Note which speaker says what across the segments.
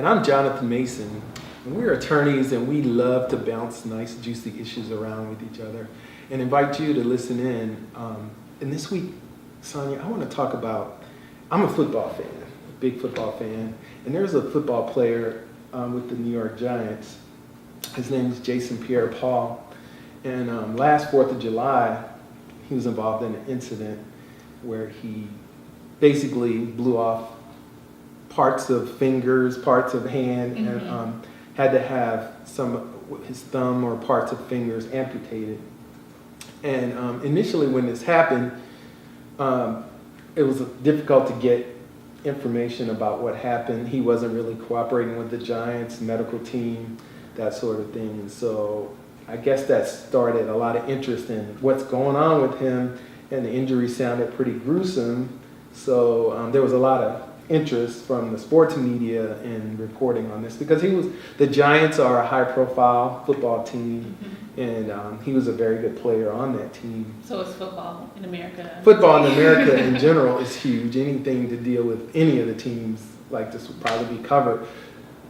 Speaker 1: And I'm Jonathan Mason. And we're attorneys and we love to bounce nice, juicy issues around with each other and invite you to listen in. And this week, Sonia, I want to talk about, I'm a football fan, a big football fan. And there's a football player with the New York Giants. His name is Jason PierrePaul. And last 4th of July, he was involved in an incident where he basically blew off parts of fingers, parts of hand, and had to have his thumb or parts of fingers amputated. And initially when this happened, it was difficult to get information about what happened. He wasn't really cooperating with the Giants medical team, that sort of thing. And so I guess that started a lot of interest in what's going on with him, and the injury sounded pretty gruesome. So there was a lot of interest from the sports media in reporting on this because the Giants are a high-profile football team, and he was a very good player on that team.
Speaker 2: So it's football in America.
Speaker 1: Football in America in general is huge. Anything to deal with any of the teams like this would probably be covered.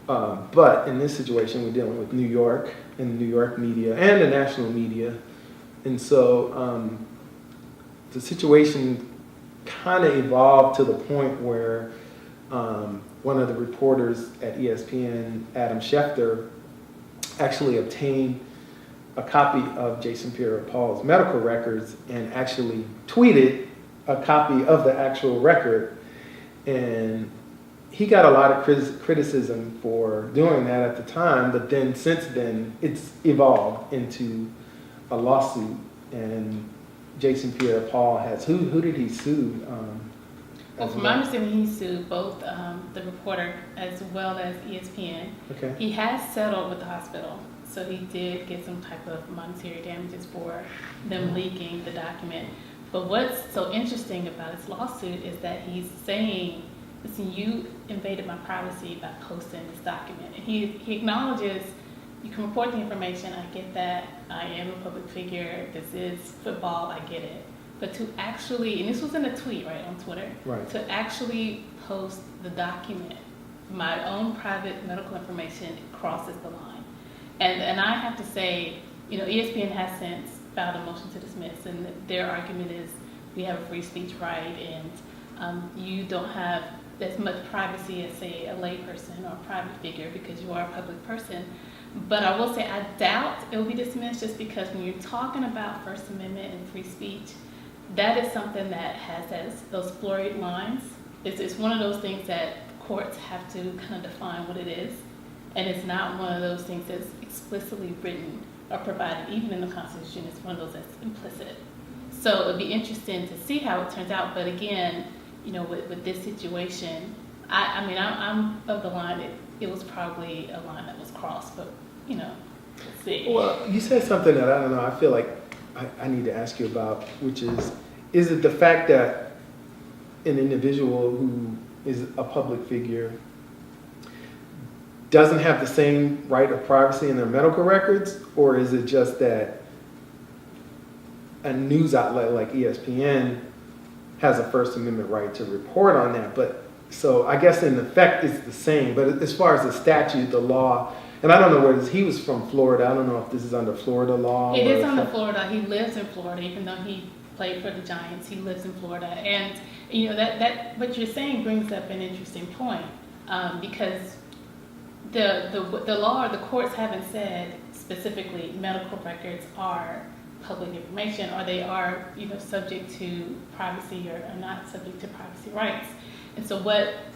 Speaker 1: But in this situation, we're dealing with New York and the New York media and the national media. And so the situation kind of evolved to the point where one of the reporters at ESPN, Adam Schefter, actually obtained a copy of Jason PierrePaul's medical records and actually tweeted a copy of the actual record. And he got a lot of criticism for doing that at the time, but then since then it's evolved into a lawsuit, and Jason PierrePaul has, who did he sue?
Speaker 2: Well, from my understanding, he sued both the reporter as well as ESPN.
Speaker 1: Okay.
Speaker 2: He has settled with the hospital, so he did get some type of monetary damages for them leaking the document. But what's so interesting about his lawsuit is that he's saying, listen, you invaded my privacy by posting this document. And he acknowledges, you can report the information, I get that, I am a public figure, this is football, I get it. But to actually, and this was in a tweet, right, on Twitter,
Speaker 1: Right.
Speaker 2: to actually post the document, my own private medical information, crosses the line. And I have to say, ESPN has since filed a motion to dismiss, and their argument is we have a free speech right, and you don't have as much privacy as, say, a lay person or a private figure because you are a public person. But I will say I doubt it will be dismissed, just because when you're talking about First Amendment and free speech, that is something that has those blurred lines. It's one of those things that courts have to kind of define what it is, and it's not one of those things that's explicitly written or provided, even in the Constitution. It's one of those that's implicit. So it'll be interesting to see how it turns out. But again, with this situation, I'm of the line. It was probably a line that was crossed, but we'll see.
Speaker 1: Well, you said something that I don't know, I feel like I need to ask you about, which is it the fact that an individual who is a public figure doesn't have the same right of privacy in their medical records, or is it just that a news outlet like ESPN has a First Amendment right to report on that? But so I guess in effect it's the same, but as far as the statute, the law, and I don't know he was from Florida. I don't know if this is under Florida law.
Speaker 2: It is under Florida. He lives in Florida, even though he played for the Giants. He lives in Florida, and that what you're saying brings up an interesting point, because the law or the courts haven't said specifically medical records are public information, or they are subject to privacy or not subject to privacy rights. And so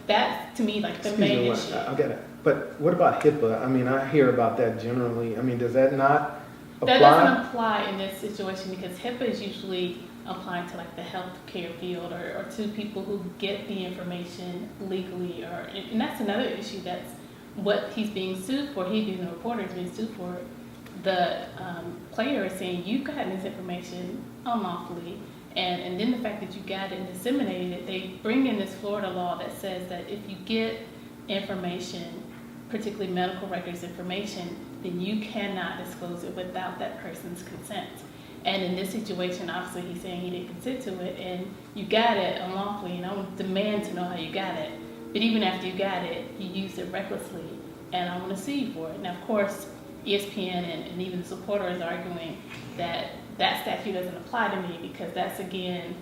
Speaker 2: that's to me like the main issue.
Speaker 1: I get it. But what about HIPAA? I hear about that generally. Does that not apply?
Speaker 2: That doesn't apply in this situation, because HIPAA is usually applying to like the healthcare field or to people who get the information legally, and that's another issue. That's what he's being sued for. He, being the reporter, is being sued for. The player is saying you got this information unlawfully, and then the fact that you got it and disseminated it, they bring in this Florida law that says that if you get information, particularly medical records information, then you cannot disclose it without that person's consent. And in this situation, obviously he's saying he didn't consent to it, and you got it unlawfully, and I would demand to know how you got it. but even after you got it, you used it recklessly, and I want to sue you for it. Now, of course, ESPN and even the supporter is arguing that that statute doesn't apply to me because that's, again,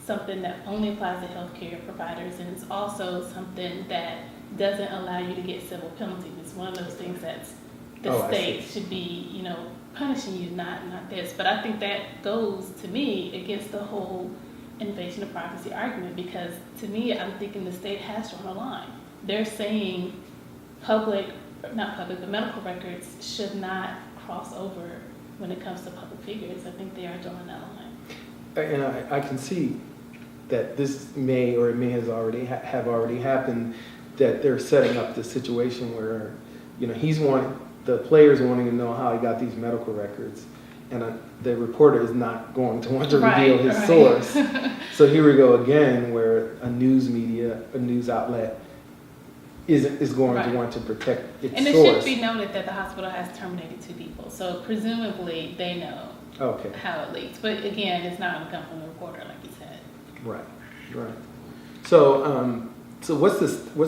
Speaker 2: something that only applies to healthcare providers, and it's also something that doesn't allow you to get civil penalties. It's one of those things that's the state should be, punishing you, not this. But I think that goes, to me, against the whole invasion of privacy argument, because to me, I'm thinking the state has drawn a line. They're saying medical records should not cross over when it comes to public figures. I think they are drawing that line.
Speaker 1: And I can see that this may have already happened, that they're setting up the situation where, the player's wanting to know how he got these medical records, and the reporter is not going to want to reveal his source. So here we go again, where a news outlet is going to want to protect its source.
Speaker 2: And it should be noted that the hospital has terminated 2 people, so presumably they know how it leaks. But again, it's not going to come from the reporter, like you said.
Speaker 1: Right. So what's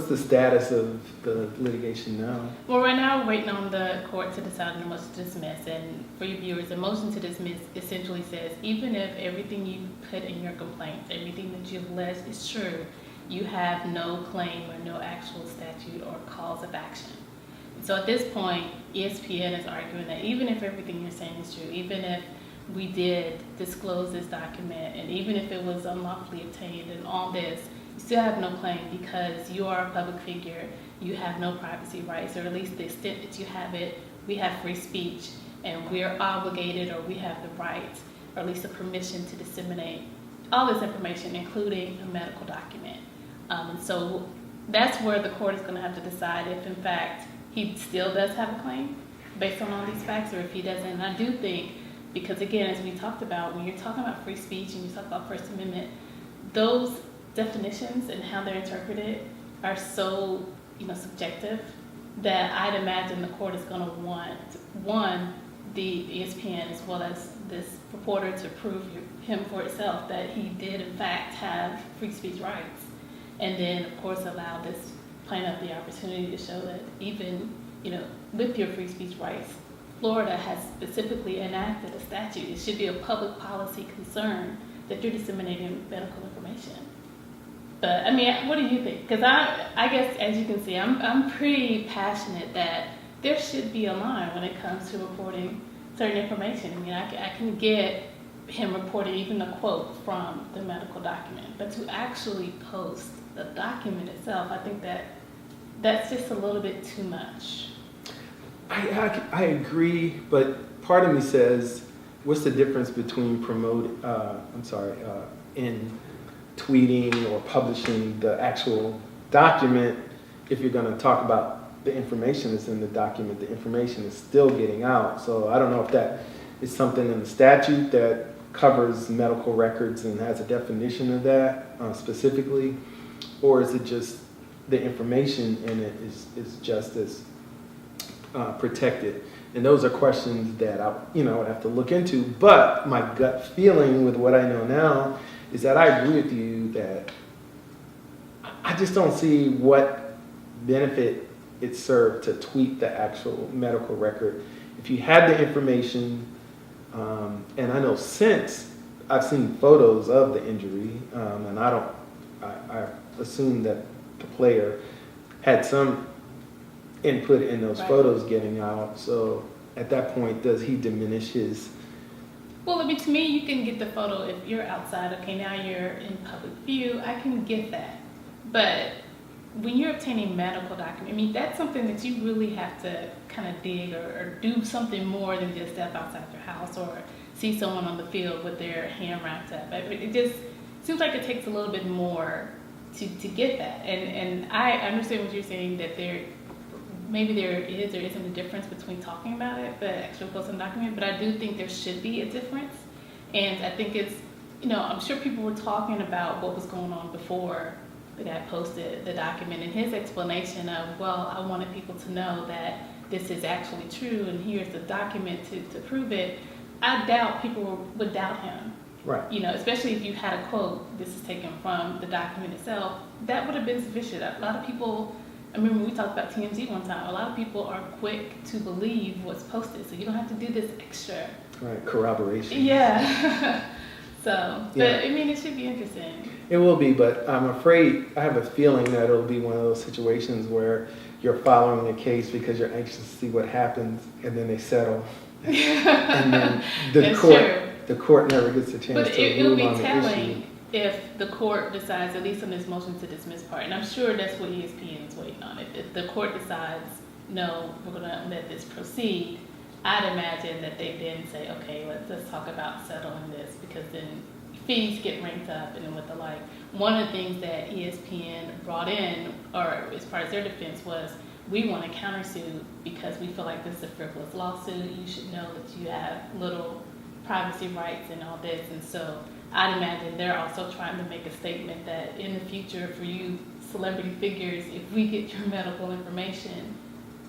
Speaker 1: the status of the litigation now?
Speaker 2: Well, right now we're waiting on the court to decide on the motion to dismiss. And for your viewers, the motion to dismiss essentially says, even if everything you put in your complaints, everything that you've alleged is true, you have no claim or no actual statute or cause of action. So at this point, ESPN is arguing that even if everything you're saying is true, even if we did disclose this document, and even if it was unlawfully obtained and all this, you still have no claim because you are a public figure, you have no privacy rights, or at least the extent that you have it, we have free speech, and we are obligated, or we have the right, or at least the permission to disseminate all this information, including a medical document. And so that's where the court is going to have to decide if, in fact, he still does have a claim based on all these facts, or if he doesn't. And I do think, because again, as we talked about, when you're talking about free speech and you talk about First Amendment, those definitions and how they're interpreted are so, subjective, that I'd imagine the court is going to want the ESPN as well as this reporter to prove him for itself that he did in fact have free speech rights, and then of course allow this plaintiff the opportunity to show that even with your free speech rights, Florida has specifically enacted a statute. It should be a public policy concern that you're disseminating medical information. But I mean, what do you think? Because I guess, as you can see, I'm pretty passionate that there should be a line when it comes to reporting certain information. I mean, I can get him reporting even a quote from the medical document, but to actually post the document itself, I think that's just a little bit too much.
Speaker 1: I agree, but part of me says, what's the difference between in tweeting or publishing the actual document? If you're going to talk about the information that's in the document, the information is still getting out. So I don't know if that is something in the statute that covers medical records and has a definition of that specifically, or is it just the information in it is just as protected? And those are questions that I would have to look into. But my gut feeling with what I know now is that I agree with you that I just don't see what benefit it served to tweet the actual medical record. If you had the information, and I know since I've seen photos of the injury, and I assume that the player had some input in those photos getting out. So at that point, does he diminish his?
Speaker 2: Well, I mean, to me, you can get the photo if you're outside. Okay, now you're in public view. I can get that. But when you're obtaining medical document, I mean, that's something that you really have to kind of dig or do something more than just step outside your house or see someone on the field with their hand wrapped up. It just seems like it takes a little bit more to get that. And I understand what you're saying, that maybe there is or isn't a difference between talking about it, but actually posting a document. But I do think there should be a difference. And I think it's, I'm sure people were talking about what was going on before the guy posted the document, and his explanation of, well, I wanted people to know that this is actually true, and here's the document to prove it. I doubt people would doubt him
Speaker 1: Right.
Speaker 2: You know, especially if you had a quote, this is taken from the document itself, that would have been sufficient. A lot of people, I remember we talked about TMZ one time, a lot of people are quick to believe what's posted, so you don't have to do this extra.
Speaker 1: Right, corroboration.
Speaker 2: Yeah. So, but
Speaker 1: Yeah.
Speaker 2: I mean, it should be interesting.
Speaker 1: It will be, but I'm afraid, I have a feeling that it'll be one of those situations where you're following the case because you're anxious to see what happens, and then they settle. And then the court never gets a chance
Speaker 2: But
Speaker 1: to
Speaker 2: it'll
Speaker 1: rule
Speaker 2: be
Speaker 1: on the issue.
Speaker 2: telling if the court decides, at least on this motion to dismiss part, and I'm sure that's what ESPN is waiting on. If the court decides, no, we're going to let this proceed, I'd imagine that they then say, okay, let's talk about settling this, because then fees get ranked up and then with the like. One of the things that ESPN brought in, or as part of their defense, was we want to countersue because we feel like this is a frivolous lawsuit. You should know that you have little privacy rights and all this. And so I'd imagine they're also trying to make a statement that in the future for you celebrity figures, if we get your medical information,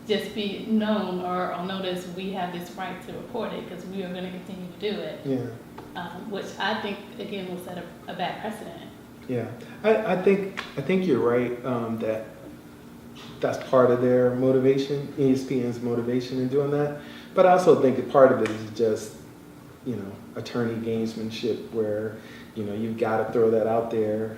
Speaker 2: just be known or on notice we have this right to report it because we are going to continue to do it.
Speaker 1: Yeah.
Speaker 2: Which I think, again, will set a bad precedent.
Speaker 1: Yeah, I think you're right that that's part of their motivation, ESPN's motivation in doing that. But I also think that part of it is just, you know, attorney gamesmanship where, you know, you've got to throw that out there,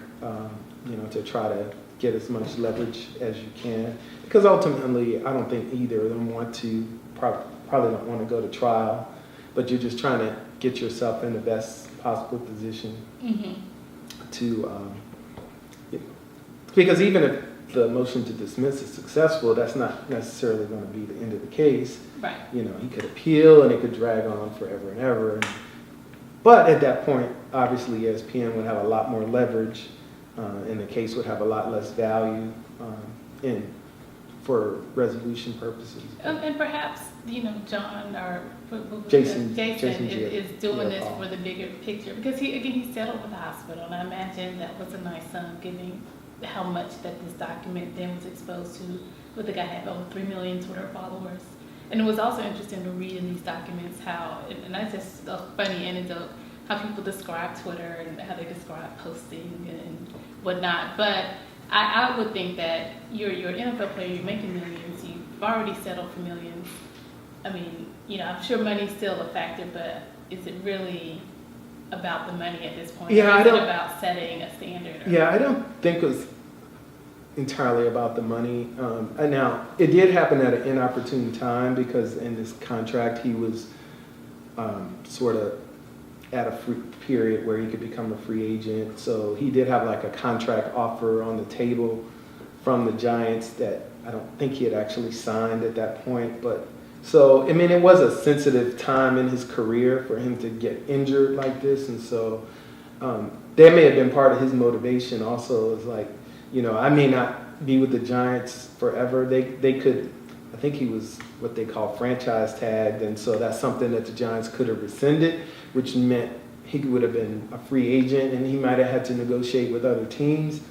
Speaker 1: you know, to try to get as much leverage as you can. Because ultimately, I don't think either of them want to, probably don't want to go to trial, but you're just trying to get yourself in the best possible position to, because even if the motion to dismiss is successful, that's not necessarily going to be the end of the case.
Speaker 2: Right.
Speaker 1: You know, he could appeal and it could drag on forever and ever. But at that point, obviously, ESPN would have a lot more leverage and the case would have a lot less value for resolution purposes.
Speaker 2: And perhaps, you know, John or
Speaker 1: Jason
Speaker 2: is doing this for the bigger picture because he settled with the hospital, and I imagine that was a nice sum given how much that this document then was exposed to. But the guy had over 3 million Twitter followers, and it was also interesting to read in these documents how, and that's just a funny anecdote, how people describe Twitter and how they describe posting and whatnot. But I would think that you're an NFL player, you're making millions, you've already settled for millions. I mean, you know, I'm sure money's still a factor, but is it really about the money at this point?
Speaker 1: Yeah,
Speaker 2: or is it about setting a standard?
Speaker 1: Yeah, I don't think it was entirely about the money. And now, it did happen at an inopportune time because in this contract, he was sort of at a free period where he could become a free agent. So he did have like a contract offer on the table from the Giants that I don't think he had actually signed at that point. But so, I mean, it was a sensitive time in his career for him to get injured like this. And so that may have been part of his motivation also, is like, you know, I may not be with the Giants forever. They could, I think he was what they call franchise tagged. And so that's something that the Giants could have rescinded, which meant he would have been a free agent and he might have had to negotiate with other teams.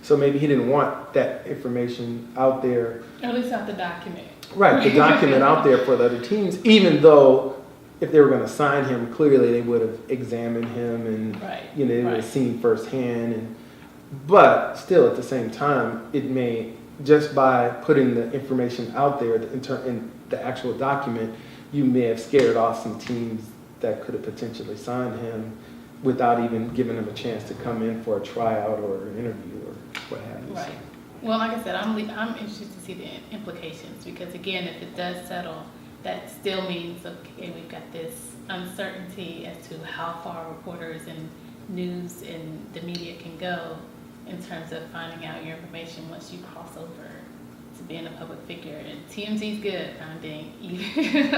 Speaker 1: So maybe he didn't want that information out there.
Speaker 2: Or at least not the document.
Speaker 1: Right, the document out there for the other teams, even though if they were going to sign him, clearly they would have examined him and you know, they would have seen firsthand. But still, at the same time, it may, just by putting the information out there in the actual document, you may have scared off some teams that could have potentially signed him without even giving him a chance to come in for a tryout or an interview or what have you.
Speaker 2: Right. Well, like I said, I'm interested to see the implications because, again, if it does settle, that still means, okay, we've got this uncertainty as to how far reporters and news and the media can go in terms of finding out your information once you cross over to being a public figure. And TMZ's good finding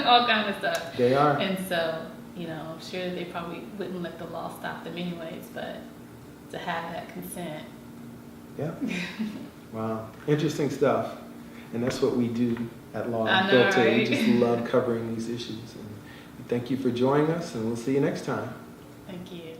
Speaker 2: all kind of stuff.
Speaker 1: They are.
Speaker 2: And so, you know, I'm sure they probably wouldn't let the law stop them anyways, but to have that consent.
Speaker 1: Yeah. Wow. Interesting stuff. And that's what we do at Law
Speaker 2: I know,
Speaker 1: Unfiltered.
Speaker 2: right?
Speaker 1: We just love covering these issues. And thank you for joining us, and we'll see you next time.
Speaker 2: Thank you.